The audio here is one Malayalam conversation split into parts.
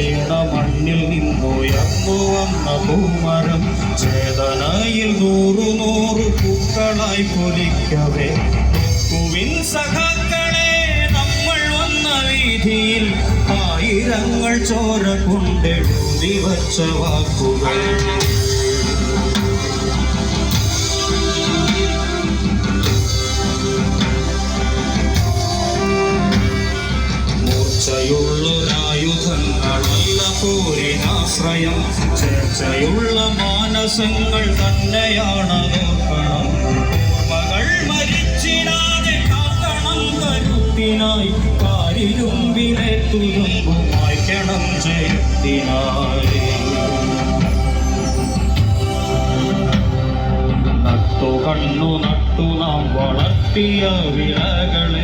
വീണ മണ്ണിൽ നിന്നുയർന്നു വന്ന പൂമരം ചേതനയിൽ നൂറു നൂറു പൂക്കളായി പൊലിക്കവേ പൂവിൻ സഖാക്കളെ നമ്മൾ വന്ന വീതിയിൽ ആയിരങ്ങൾ ചോര കൊണ്ടെഴുതി വച്ച വാക്കുകൾ മൂർച്ചയുള്ളൊരായുധങ്ങളല്ല പോരിനാശ്രയം ചേർച്ചയുള്ള മാനസങ്ങൾ തന്നെയാണതോർക്കണം ഓർമ്മകൾ മരിച്ചിടാതെ കാക്കണം കരുത്തിനായി കാരിരുമ്പിലെ തുരുമ്പു മായ്ക്കണം ജയത്തിനായി കണ്ണു നട്ടു നാം വളർത്തിയ വിളകളെ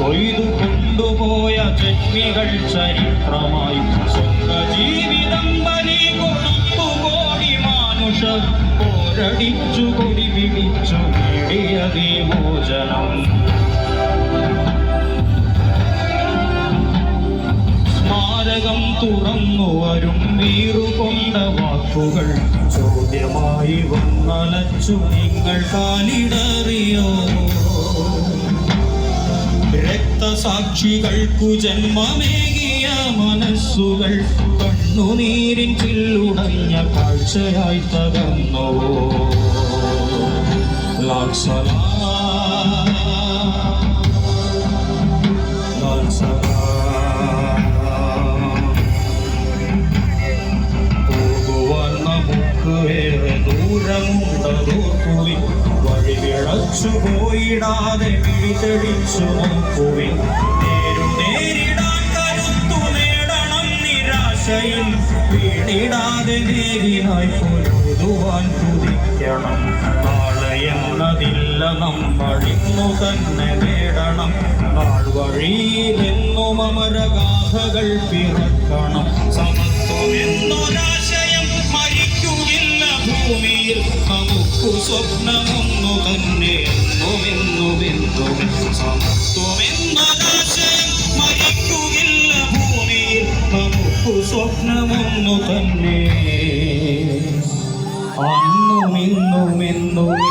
കൊയ്തു കൊണ്ടുപോയ ജന്മികൾ ചരിത്രമായി സ്വന്തജീവിതം ബലി കൊടുത്തു കോടി മാനുഷർ പോരടിച്ചു കൊടി പിടിച്ചു നേടിയ വിമോചനം സ്മാരകം തുറന്നു വരും വീറുകൊണ്ട വാക്കുകൾ ചോദ്യമായി വന്നലച്ചു നിങ്ങൾ കാലിടറിയോ രക്തസാക്ഷികൾക്കു ജന്മമേകിയ മനസ്സുകൾ കണ്ണുനീരിൻ ചില്ലുടഞ്ഞ കാഴ്ചയായി തകർന്നുവോ ലാൽ സലാം ലാൽ സലാം പോകുവാൻ നമുക്ക് ഏറെ ദൂരമുണ്ടതോർക്കുവിൻ വഴി വിളച്ചു പോയിടാതെ പിടിതെടിച്ചു നോക്കുവിൻ നേരിടാൻ കരുത്തു നേടണം നിരാശയിൽ വീണിടാതെ നേരിനായി പൊരുതുവാൻ കുതിക്കണം നാളെ എന്നതില്ല നമ്മളിന്നു തന്നെ നേടണം നാൾ വഴിയിലെന്നും അമരഗാഥകൾ പിറക്കണം സമത്വം എന്നൊരാശയം മരിക്കുകയില്ല ഭൂമിയിൽ നമുക്കു സ്വപ്നമൊന്നു തന്നെ എന്നുമെന്നുമെന്നും സമത്വമെന്നൊരാശയം മരിക്കുകയില്ല ഭൂമിയിൽ നമുക്കു സ്വപ്നമൊന്നു തന്നെ അന്നുമിന്നുമെന്നുമേ